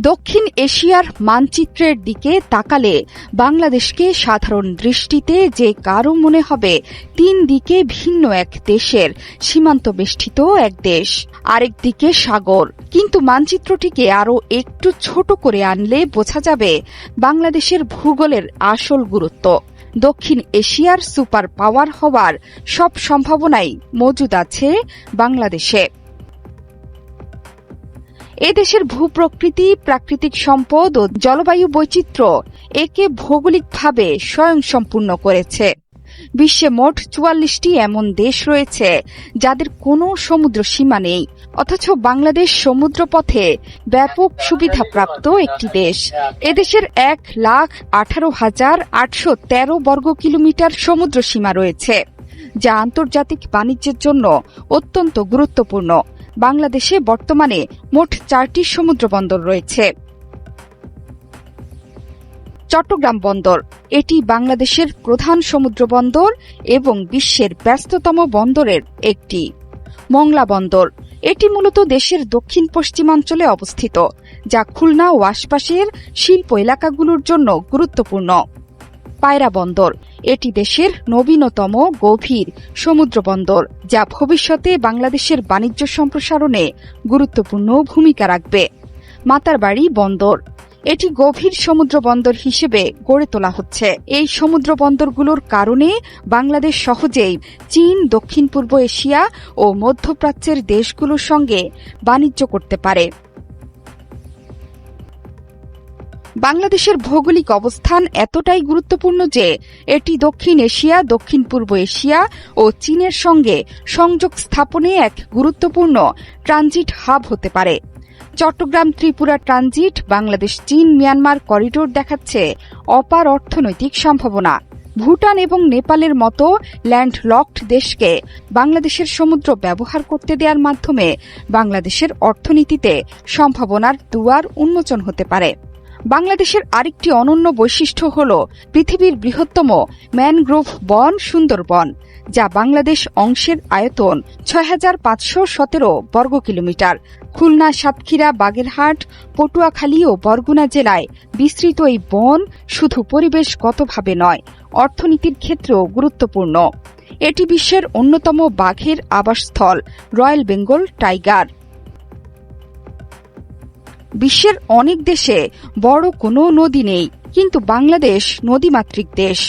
দক্ষিণ এশিয়ার মানচিত্রের দিকে তাকালে বাংলাদেশকে সাধারণ দৃষ্টিতে যে কারো মনে হবে তিন দিকে ভিন্ন এক দেশের সীমান্ত বেষ্টিত এক দেশ, আরেক দিকে সাগর। কিন্তু মানচিত্রটিকে আরও একটু ছোট করে আনলে বোঝা যাবে বাংলাদেশের ভূগোলের আসল গুরুত্ব। দক্ষিণ এশিয়ার সুপার পাওয়ার হওয়ার সব সম্ভাবনাই মজুদ আছে বাংলাদেশে। এদেশের ভূপ্রকৃতি, প্রাকৃতিক সম্পদ ও জলবায়ু বৈচিত্র্য একে ভৌগোলিকভাবে স্বয়ংসম্পূর্ণ করেছে। বিশ্বে মোট ৪৪টি এমন দেশ রয়েছে যাদের কোনো সমুদ্র সীমা নেই, অথচ বাংলাদেশ সমুদ্রপথে ব্যাপক সুবিধাপ্রাপ্ত একটি দেশ। এদেশের ১,১৮,৮১৩ বর্গ কিলোমিটার সমুদ্র সীমা রয়েছে, যা আন্তর্জাতিক বাণিজ্যের জন্য অত্যন্ত গুরুত্বপূর্ণ। বাংলাদেশে বর্তমানে মোট ৪টি সমুদ্র বন্দর রয়েছে। চট্টগ্রাম বন্দর, এটি বাংলাদেশের প্রধান সমুদ্র বন্দর এবং বিশ্বের ব্যস্ততম বন্দরের একটি। মংলা বন্দর, এটি মূলত দেশের দক্ষিণ পশ্চিমাঞ্চলে অবস্থিত, যা খুলনা ও আশপাশের শিল্প এলাকাগুলোর জন্য গুরুত্বপূর্ণ। পায়রা বন্দর, এটি দেশের নবীনতম গভীর সমুদ্র বন্দর, যা ভবিষ্যতে বাংলাদেশের বাণিজ্য সম্প্রসারণে গুরুত্বপূর্ণ ভূমিকা রাখবে। মাতারবাড়ি বন্দর, এটি গভীর সমুদ্র বন্দর হিসেবে গড়ে তোলা হচ্ছে। এই সমুদ্র বন্দরগুলোর কারণে বাংলাদেশ সহজেই চীন, দক্ষিণ পূর্ব এশিয়া ও মধ্যপ্রাচ্যের দেশগুলোর সঙ্গে বাণিজ্য করতে পারে। বাংলাদেশের ভৌগোলিক অবস্থান এতটাই গুরুত্বপূর্ণ যে এটি দক্ষিণ এশিয়া, দক্ষিণ পূর্ব এশিয়া ও চীনের সঙ্গে সংযোগ স্থাপনে এক গুরুত্বপূর্ণ ট্রানজিট হাব হতে পারে। চট্টগ্রাম ত্রিপুরা ট্রানজিট বাংলাদেশ চীন মিয়ানমার করিডোর দেখাচ্ছে অপার অর্থনৈতিক সম্ভাবনা। ভুটান এবং নেপালের মতো ল্যান্ডলকড দেশকে বাংলাদেশের সমুদ্র ব্যবহার করতে দেওয়ার মাধ্যমে বাংলাদেশের অর্থনীতিতে সম্ভাবনার দুয়ার উন্মোচন হতে পারে। বাংলাদেশের আরেকটি অনন্য বৈশিষ্ট্য হল পৃথিবীর বৃহত্তম ম্যানগ্রোভ বন সুন্দরবন, যা বাংলাদেশ অংশের আয়তন ৬,৫১৭ বর্গ কিলোমিটার। খুলনা, সাতক্ষীরা, বাগেরহাট, পটুয়াখালী ও বরগুনা জেলায় বিস্তৃত এই বন শুধু পরিবেশগতভাবে নয়, অর্থনীতির ক্ষেত্রেও গুরুত্বপূর্ণ। এটি বিশ্বের অন্যতম বাঘের আবাসস্থল, রয়্যাল বেঙ্গল টাইগার। বিশ্বের অনেক দেশে বড় কোনো নদী নেই, কিন্তু বাংলাদেশ নদীমাতৃক দেশ।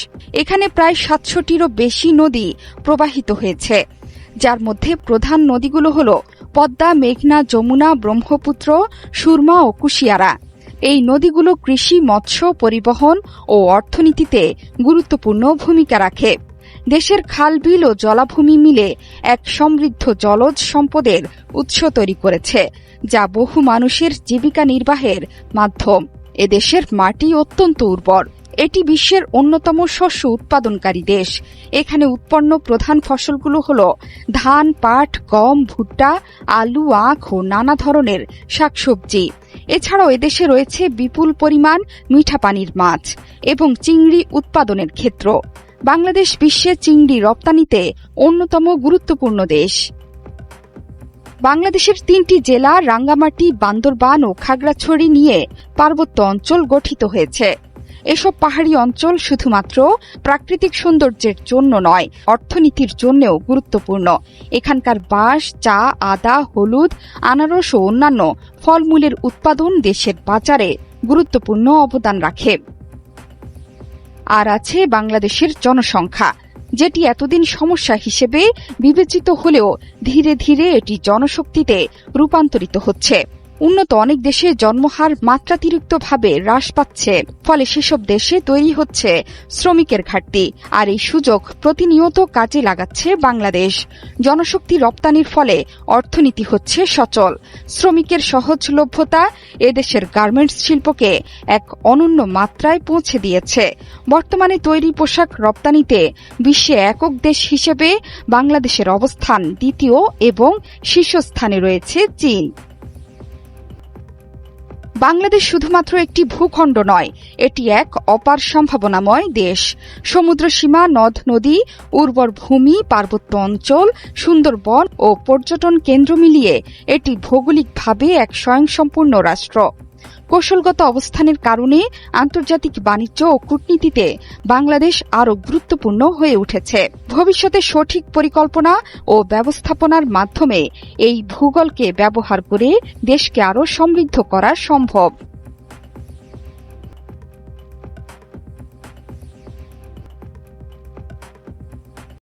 এখানে প্রায় ৭০০টিরও বেশি নদী প্রবাহিত হয়েছে, যার মধ্যে প্রধান নদীগুলো হল পদ্মা, মেঘনা, যমুনা, ব্রহ্মপুত্র, সুরমা ও কুশিয়ারা। এই নদীগুলো কৃষি, মৎস্য, পরিবহন ও অর্থনীতিতে গুরুত্বপূর্ণ ভূমিকা রাখে। দেশের খাল, বিল ও জলাভূমি মিলে এক সমৃদ্ধ জলজ সম্পদের উৎস তৈরি করেছে, যা বহু মানুষের জীবিকা নির্বাহের মাধ্যম। এদেশের মাটি অত্যন্ত উর্বর। এটি বিশ্বের অন্যতম শস্য উৎপাদনকারী দেশ। এখানে উৎপন্ন প্রধান ফসলগুলো হল ধান, পাট, গম, ভুট্টা, আলু, আখ ও নানা ধরনের শাকসবজি। এছাড়াও এদেশে রয়েছে বিপুল পরিমাণ মিঠা পানির মাছ এবং চিংড়ি উৎপাদনের ক্ষেত্র। বাংলাদেশ বিশ্বে চিংড়ি রপ্তানিতে অন্যতম গুরুত্বপূর্ণ দেশ। বাংলাদেশের ৩টি জেলা রাঙ্গামাটি, বান্দরবান ও খাগড়াছড়ি নিয়ে পার্বত্য অঞ্চল গঠিত হয়েছে। এসব পাহাড়ি অঞ্চল শুধুমাত্র প্রাকৃতিক সৌন্দর্যের জন্য নয়, অর্থনীতির জন্যও গুরুত্বপূর্ণ। এখানকার বাঁশ, চা, আদা, হলুদ, আনারস ও অন্যান্য ফলমূলের উৎপাদন দেশের বাজারে গুরুত্বপূর্ণ অবদান রাখে। আর আছে বাংলাদেশের জনসংখ্যা, যেটি এতদিন সমস্যা হিসেবে বিবেচিত হলেও ধীরে ধীরে এটি জনশক্তিতে রূপান্তরিত হচ্ছে। উন্নত অনেক দেশে জন্মহার মাত্রাতিরিক্তভাবে হ্রাস পাচ্ছে, ফলে সেসব দেশে তৈরি হচ্ছে শ্রমিকের ঘাটতি। আর এই সুযোগ প্রতিনিয়ত কাজে লাগাচ্ছে বাংলাদেশ। জনশক্তি রপ্তানির ফলে অর্থনীতি হচ্ছে সচল। শ্রমিকের সহজলভ্যতা এদেশের গার্মেন্টস শিল্পকে এক অনন্য মাত্রায় পৌঁছে দিয়েছে। বর্তমানে তৈরি পোশাক রপ্তানিতে বিশ্বে একক দেশ হিসেবে বাংলাদেশের অবস্থান দ্বিতীয় এবং শীর্ষস্থানে রয়েছে চীন। বাংলাদেশ শুধুমাত্র একটি ভূখণ্ড নয়, এটি এক অপার সম্ভাবনাময় দেশ। সমুদ্র সীমা, নদ নদী, উর্বর ভূমি, পার্বত্য অঞ্চল, সুন্দরবন ও পর্যটন কেন্দ্র মিলিয়ে এটি ভৌগোলিকভাবে এক স্বয়ংসম্পূর্ণ রাষ্ট্র। কৌশলগত অবস্থানের কারণে আন্তর্জাতিক বাণিজ্য ও কূটনীতিতে বাংলাদেশ আরও গুরুত্বপূর্ণ হয়ে উঠেছে। ভবিষ্যতে সঠিক পরিকল্পনা ও ব্যবস্থাপনার মাধ্যমে এই ভূগোলকে ব্যবহার করে দেশকে আরও সমৃদ্ধ করা সম্ভব।